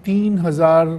3000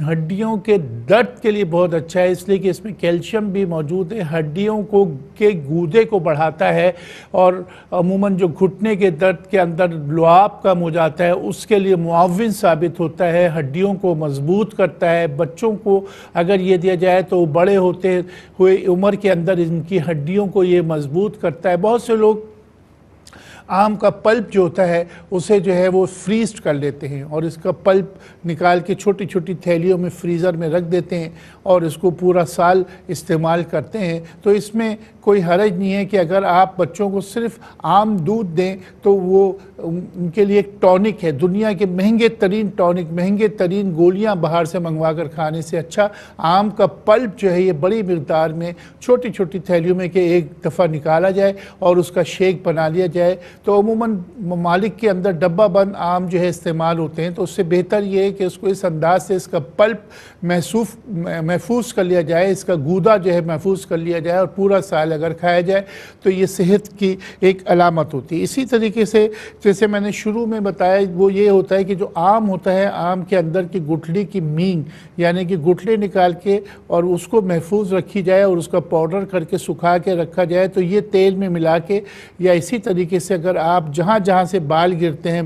ہڈیوں کے درد کے لیے بہت اچھا ہے، اس لیے کہ اس میں کیلشیم بھی موجود ہے، ہڈیوں کے گودے کو بڑھاتا ہے، اور عموماً جو گھٹنے کے درد کے اندر لعاب کم ہو جاتا ہے اس کے لیے معاون ثابت ہوتا ہے، ہڈیوں کو مضبوط کرتا ہے۔ بچوں کو اگر یہ دیا جائے تو بڑے ہوتے ہوئے عمر کے اندر ان کی ہڈیوں کو یہ مضبوط کرتا ہے۔ بہت سے لوگ آم کا پلپ جو ہوتا ہے اسے جو ہے وہ فریزڈ کر لیتے ہیں، اور اس کا پلپ نکال کے چھوٹی چھوٹی تھیلیوں میں فریزر میں رکھ دیتے ہیں اور اس کو پورا سال استعمال کرتے ہیں۔ تو اس میں کوئی حرج نہیں ہے کہ اگر آپ بچوں کو صرف عام دودھ دیں تو وہ ان کے لیے ایک ٹونک ہے، دنیا کے مہنگے ترین ٹونک، مہنگے ترین گولیاں باہر سے منگوا کر کھانے سے اچھا آم کا پلپ جو ہے یہ بڑی مقدار میں چھوٹی چھوٹی تھیلیوں میں کہ ایک دفعہ نکالا جائے اور اس کا شیک بنا لیا جائے۔ تو عموماً ممالک کے اندر ڈبہ بند آم جو ہے استعمال ہوتے ہیں، تو اس سے بہتر یہ ہے کہ اس کو اس انداز سے اس کا پلپ محفوظ کر لیا جائے، اس کا گودا جو ہے محفوظ کر لیا جائے، اور پورا سال اگر کھایا جائے تو یہ صحت کی ایک علامت ہوتی ہے۔ اسی طریقے سے جیسے میں نے شروع میں بتایا وہ یہ ہوتا ہے کہ جو آم ہوتا ہے، آم کے اندر کی گٹھلی کی مینگ یعنی کہ گٹھلی نکال کے اور اس کو محفوظ رکھی جائے اور اس کا پاؤڈر کر کے سکھا کے رکھا جائے، تو یہ تیل میں ملا کے یا اسی طریقے سے اگر آپ جہاں جہاں سے بال گرتے ہیں،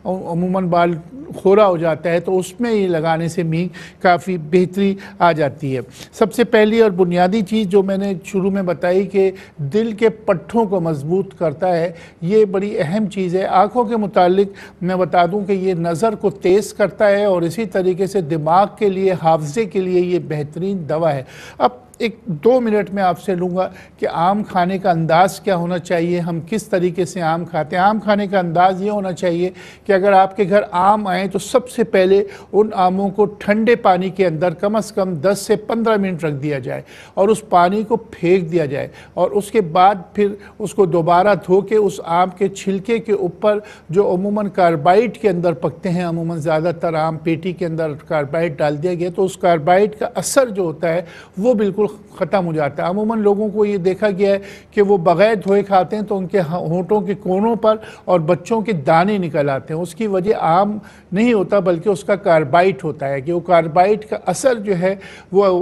عموماً بال خورا ہو جاتا ہے، تو اس میں یہ لگانے سے مینگ کافی بہتری آ جاتی ہے۔ سب سے پہلی اور بنیادی چیز جو میں نے شروع میں بتائی کہ دل کے پٹھوں کو مضبوط کرتا ہے، یہ بڑی اہم چیز ہے۔ آنکھوں کے متعلق میں بتا دوں کہ یہ نظر کو تیز کرتا ہے، اور اسی طریقے سے دماغ کے لیے، حافظے کے لیے یہ بہترین دوا ہے۔ اب ایک 2 منٹ میں آپ سے لوں گا کہ آم کھانے کا انداز کیا ہونا چاہیے، ہم کس طریقے سے آم کھاتے ہیں۔ آم کھانے کا انداز یہ ہونا چاہیے کہ اگر آپ کے گھر آم آئیں تو سب سے پہلے ان آموں کو ٹھنڈے پانی کے اندر کم از کم 10 سے 15 منٹ رکھ دیا جائے اور اس پانی کو پھینک دیا جائے، اور اس کے بعد پھر اس کو دوبارہ دھو کے اس آم کے چھلکے کے اوپر جو عموماً کاربائڈ کے اندر پکتے ہیں، عموماً زیادہ تر آم پیٹی کے اندر کاربائڈ ڈال دیا گیا، تو اس کاربائڈ کا اثر جو ہوتا ہے وہ بالکل ختم ہو جاتا ہے۔ عموماً لوگوں کو یہ دیکھا گیا ہے کہ وہ بغیر دھوئے کھاتے ہیں تو ان کے ہونٹوں کے کونوں پر اور بچوں کے دانے نکل آتے ہیں۔ اس کی وجہ آم نہیں ہوتا بلکہ اس کا کاربائڈ ہوتا ہے، کہ وہ کاربائڈ کا اثر جو ہے وہ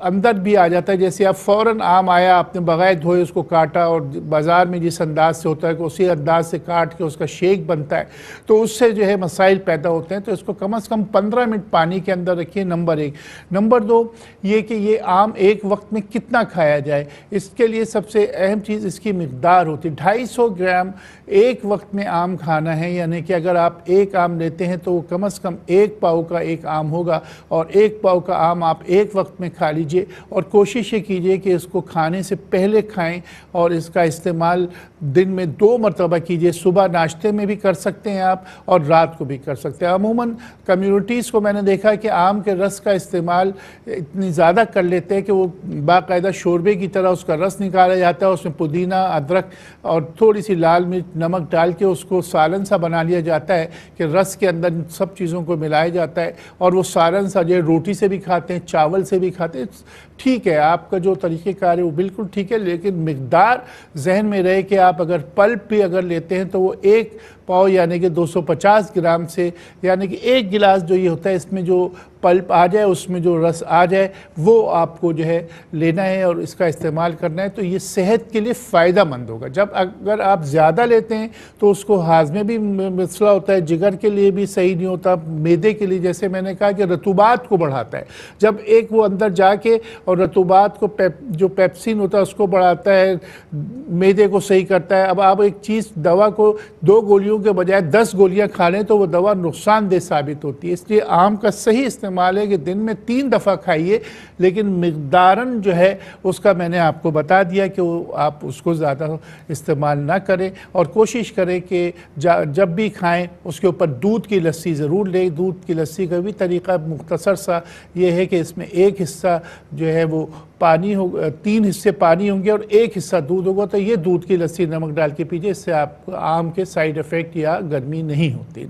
اندر بھی آ جاتا ہے۔ جیسے آپ فوراً آم آیا، آپ نے بغیر دھوئے اس کو کاٹا، اور بازار میں جس انداز سے ہوتا ہے کہ اسی انداز سے کاٹ کے اس کا شیک بنتا ہے، تو اس سے جو ہے مسائل پیدا ہوتے ہیں۔ تو اس کو کم از کم 15 منٹ پانی کے اندر رکھیے، نمبر 1۔ نمبر 2 یہ کہ یہ آم ایک وقت میں کتنا کھایا جائے، اس کے لیے سب سے اہم چیز اس کی مقدار ہوتی ہے۔ 250 گرام ایک وقت میں آم کھانا ہے، یعنی کہ اگر آپ ایک آم لیتے ہیں تو وہ کم از کم 1 پاؤ کا ایک آم ہوگا، اور 1 پاؤ کا آم آپ ایک وقت میں کھا لیجئے، اور کوشش یہ کیجئے کہ اس کو کھانے سے پہلے کھائیں، اور اس کا استعمال دن میں 2 مرتبہ کیجئے۔ صبح ناشتے میں بھی کر سکتے ہیں آپ، اور رات کو بھی کر سکتے ہیں۔ عموماً کمیونٹیز کو میں نے دیکھا کہ آم کے رس کا استعمال اتنی زیادہ کر لیتے ہیں کہ وہ باقاعدہ شوربے کی طرح اس کا رس نکالا جاتا ہے، اس میں پودینہ، ادرک اور تھوڑی سی لال مرچ، نمک ڈال کے اس کو سالن سا بنا لیا جاتا ہے کہ رس کے اندر ان سب چیزوں کو ملایا جاتا ہے، اور وہ سالن سا جو روٹی سے بھی کھاتے ہیں، چاول سے بھی کھاتے ہیں۔ ٹھیک ہے، آپ کا جو طریقہ کار ہے وہ بالکل ٹھیک ہے، لیکن مقدار ذہن میں رہے کہ آپ اگر پلپ بھی اگر لیتے ہیں تو وہ 1 پاؤ یعنی کہ 250 گرام سے، یعنی کہ 1 گلاس جو یہ ہوتا ہے اس میں جو پلپ آ جائے، اس میں جو رس آ جائے، وہ آپ کو جو ہے لینا ہے اور اس کا استعمال کرنا ہے، تو یہ صحت کے لیے فائدہ مند ہوگا۔ جب اگر آپ زیادہ لیتے ہیں تو اس کو ہاضمے بھی مسئلہ ہوتا ہے، جگر کے لیے بھی صحیح نہیں ہوتا، معدے کے لیے جیسے میں نے کہا کہ رطوبات کو بڑھاتا ہے، جب ایک وہ اندر جا کے اور رطوبات کو جو پیپسین ہوتا ہے اس کو بڑھاتا ہے، معدے کو صحیح کرتا ہے۔ اب آپ ایک چیز دوا کو 2 گولیوں کے بجائے 10 گولیاں کھا لیں تو وہ دوا نقصان دہ ثابت ہوتی ہے۔ اس لیے آم کا صحیح استعمال ہے کہ دن میں 3 دفعہ کھائیے، لیکن مقداراً جو ہے اس کا میں نے آپ کو بتا دیا کہ آپ اس کو زیادہ استعمال نہ کریں، اور کوشش کریں کہ جب بھی کھائیں اس کے اوپر دودھ کی لسی ضرور لیں۔ دودھ کی لسی کا بھی طریقہ مختصر سا یہ ہے کہ اس میں 1 حصہ جو ہے وہ پانی ہوگا، 3 حصے پانی ہوں گے اور 1 حصہ دودھ ہوگا، تو یہ دودھ کی لسی نمک ڈال کے پیجئے، اس سے آپ کو آم کے سائیڈ ایفیکٹ یا گرمی نہیں ہوتی۔